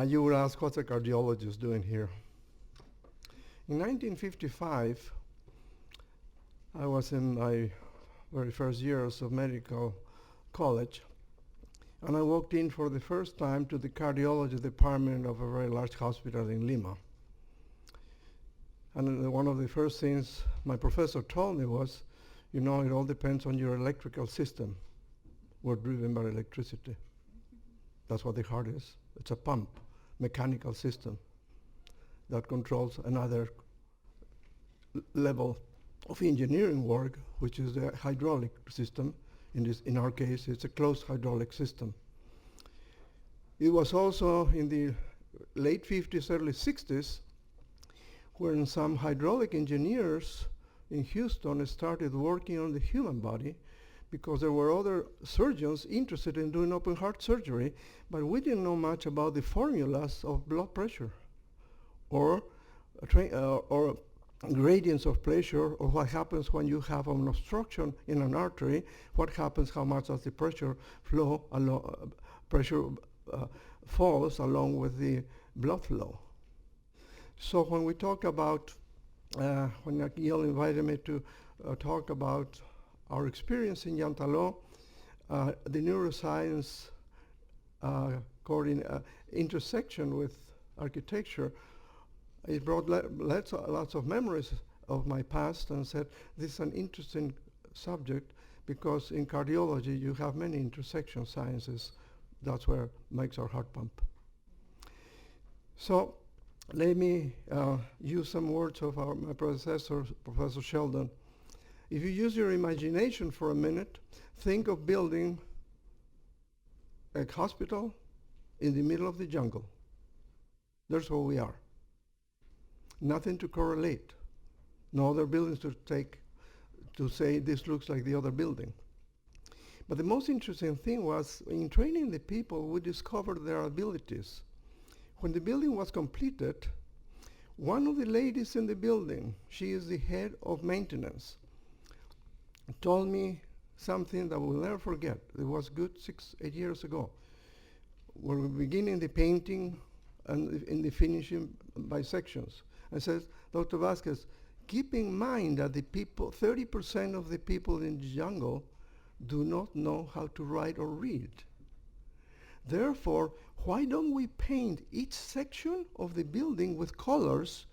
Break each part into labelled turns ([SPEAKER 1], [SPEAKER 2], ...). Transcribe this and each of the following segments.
[SPEAKER 1] You would ask, what's a cardiologist doing here? In 1955, I was in my very first years of medical college, and I walked in for the first time to the cardiology department of a very large hospital in Lima. And one of the first things my professor told me was, you know, it all depends on your electrical system. We're driven by electricity. That's what the heart is. It's a pump, mechanical system that controls another level of engineering work, which is the hydraulic system. In our case, it's a closed hydraulic system. It was also in the late 50s, early 60s, when some hydraulic engineers in Houston started working on the human body, because there were other surgeons interested in doing open heart surgery, but we didn't know much about the formulas of blood pressure or gradients of pressure, or what happens when you have an obstruction in an artery, what happens, how much does the pressure flow, falls along with the blood flow. So when we talk about, when Aguil invited me to talk about our experience in Yantalo, the neuroscience intersection with architecture, it brought lots of memories of my past, and said, this is an interesting subject, because in cardiology you have many intersection sciences. That's where makes our heart pump. So let me use some words of my predecessor, Professor Sheldon. If you use your imagination for a minute, think of building a hospital in the middle of the jungle. That's where we are. Nothing to correlate. No other buildings to say this looks like the other building. But the most interesting thing was, in training the people, we discovered their abilities. When the building was completed, one of the ladies in the building, she is the head of maintenance, told me something that we'll never forget. It was good 6-8 years ago. We were beginning the painting and in the finishing by sections. I said, Dr. Vasquez, keep in mind that the people, 30% of the people in the jungle do not know how to write or read. Therefore, why don't we paint each section of the building with colors,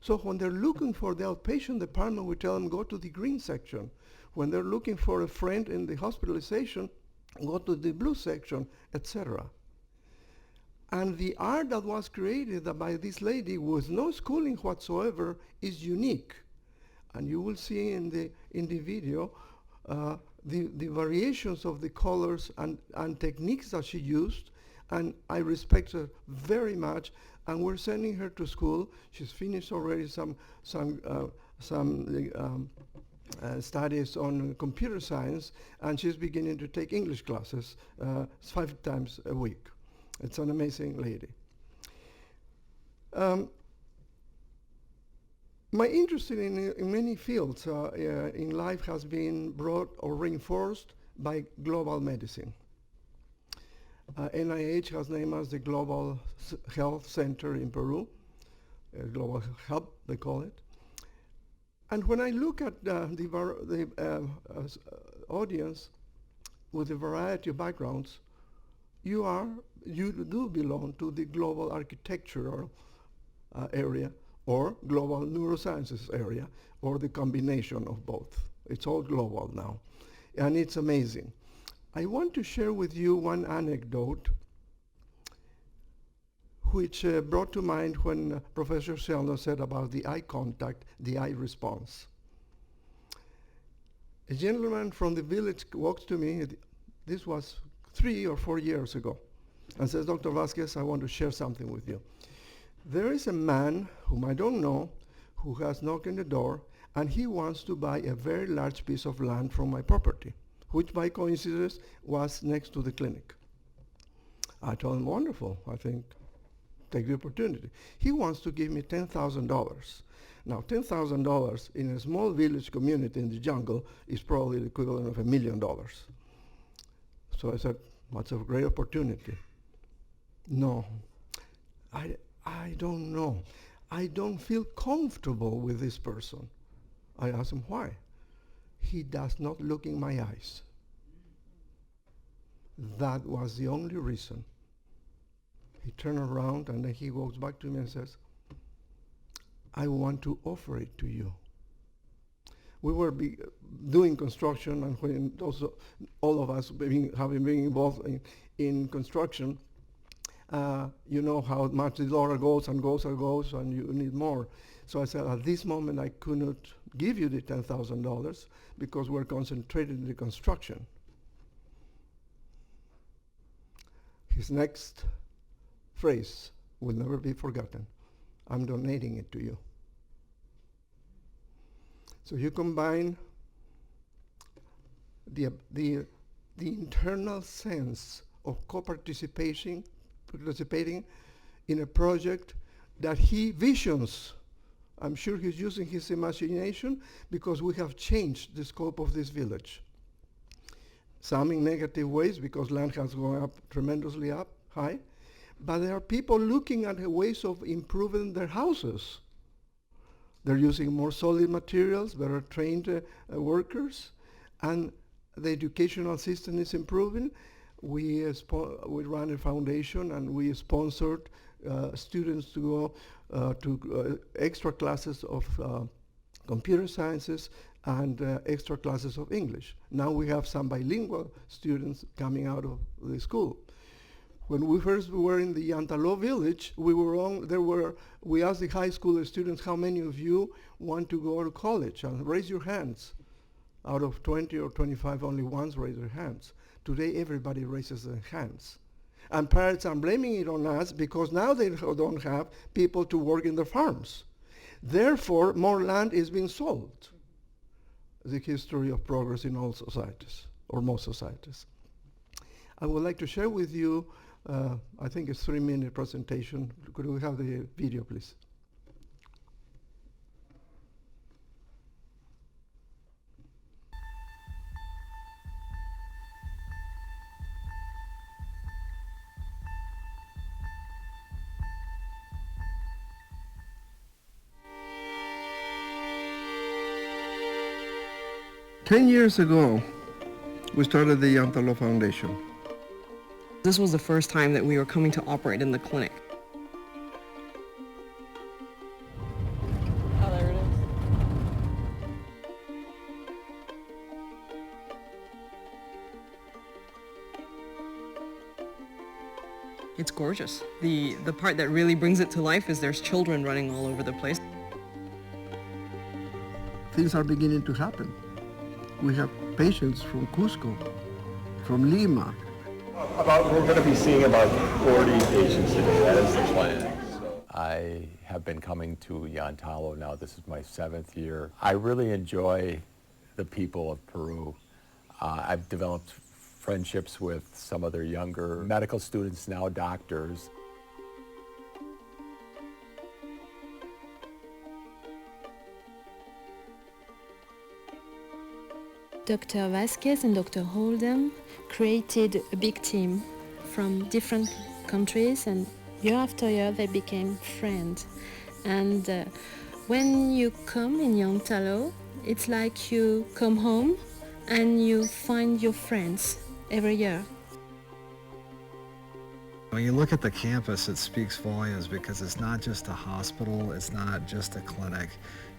[SPEAKER 1] so when they're looking for the outpatient department, we tell them, go to the green section. When they're looking for a friend in the hospitalization, go to the blue section, etc. And the art that was created by this lady with no schooling whatsoever is unique. And you will see in the video the variations of the colors and techniques that she used, and I respect her very much. And we're sending her to school. She's finished already some studies on computer science, and she's beginning to take English classes 5 times a week. It's an amazing lady. My interest in many fields in life has been brought or reinforced by global medicine. NIH has named us the Global Health Center in Peru, Global Hub, they call it. And when I look at the audience with a variety of backgrounds, you do belong to the global architectural area, or global neurosciences area, or the combination of both. It's all global now, and it's amazing. I want to share with you one anecdote which brought to mind when Professor Sheldon said about the eye contact, the eye response. A gentleman from the village walks to me, this was 3 or 4 years ago, and says, Dr. Vasquez, I want to share something with you. There is a man whom I don't know who has knocked on the door, and he wants to buy a very large piece of land from my property, which by coincidence was next to the clinic. I told him, wonderful, I think, take the opportunity. He wants to give me $10,000. Now, $10,000 in a small village community in the jungle is probably the equivalent of $1 million. So I said, that's a great opportunity. No, I don't know. I don't feel comfortable with this person. I asked him why. He does not look in my eyes. That was the only reason. He turned around and then he walks back to me and says, I want to offer it to you. We were doing construction, and when also all of us having been involved in construction, you know how much the dollar goes and goes and goes, and you need more. So I said, at this moment I could not give you the $10,000 because we're concentrated in the construction. His next phrase will never be forgotten. I'm donating it to you. So you combine the internal sense of participating in a project that he visions. I'm sure he's using his imagination because we have changed the scope of this village. Some in negative ways because land has gone up tremendously high, but there are people looking at ways of improving their houses. They're using more solid materials, better trained workers, and the educational system is improving. We run a foundation and we sponsored students to go to extra classes of computer sciences and extra classes of English. Now we have some bilingual students coming out of the school. When we first were in the Yantalo village, we asked the high school students, how many of you want to go to college? And raise your hands. Out of 20 or 25, only ones raise their hands. Today, everybody raises their hands. And parents are blaming it on us because now they don't have people to work in the farms. Therefore, more land is being sold. The history of progress in all societies, or most societies. I would like to share with you I think it's a 3-minute presentation. Could we have the video, please? Ten years ago, we started the Yantalo Foundation.
[SPEAKER 2] This was the first time that we were coming to operate in the clinic.
[SPEAKER 3] Oh, there it is.
[SPEAKER 2] It's gorgeous. The part that really brings it to life is there's children running all over the place.
[SPEAKER 1] Things are beginning to happen. We have patients from Cusco, from Lima.
[SPEAKER 4] We're going to be seeing about 40 patients today. That is the plan. So I have been coming to Yantalo now. This is my 7th year. I really enjoy the people of Peru. I've developed friendships with some of their younger medical students, now doctors.
[SPEAKER 5] Dr. Vasquez and Dr. Holden created a big team from different countries, and year after year they became friends. And when you come in Yantalo, it's like you come home and you find your friends every year.
[SPEAKER 6] When you look at the campus, it speaks volumes because it's not just a hospital, it's not just a clinic,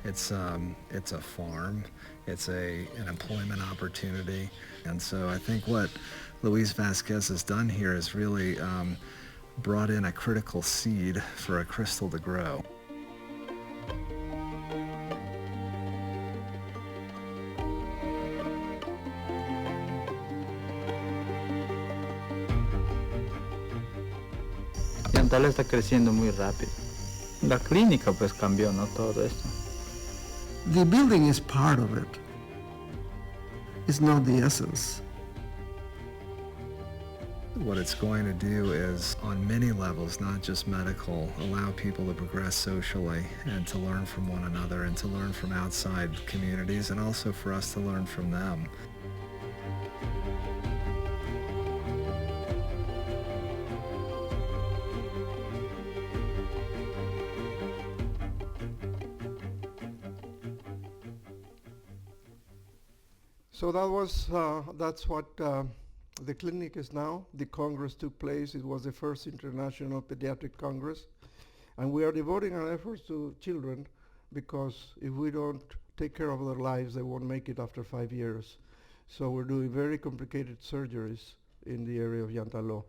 [SPEAKER 6] it's a farm, it's an employment opportunity. And so I think what Luis Vasquez has done here is really brought in a critical seed for a crystal to grow.
[SPEAKER 7] Yantalo está creciendo muy rápido. La clínica pues cambió, ¿no? Todo esto.
[SPEAKER 1] The building is part of it. It's not the essence.
[SPEAKER 6] What it's going to do is, on many levels, not just medical, allow people to progress socially and to learn from one another and to learn from outside communities, and also for us to learn from them.
[SPEAKER 1] So that's what the clinic is now. The Congress took place. It was the first International Pediatric Congress. And we are devoting our efforts to children because if we don't take care of their lives, they won't make it after 5 years. So we're doing very complicated surgeries in the area of Yantalo.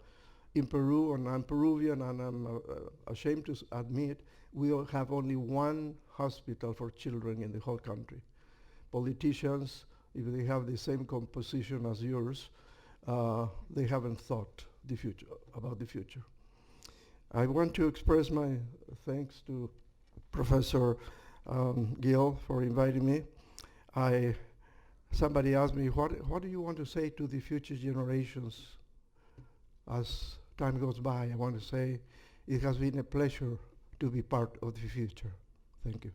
[SPEAKER 1] In Peru, and I'm Peruvian, and I'm ashamed to admit, we have only one hospital for children in the whole country. Politicians, if they have the same composition as yours, they haven't thought about the future. I want to express my thanks to Professor Gill for inviting me. Somebody asked me, what do you want to say to the future generations as time goes by? I want to say it has been a pleasure to be part of the future. Thank you.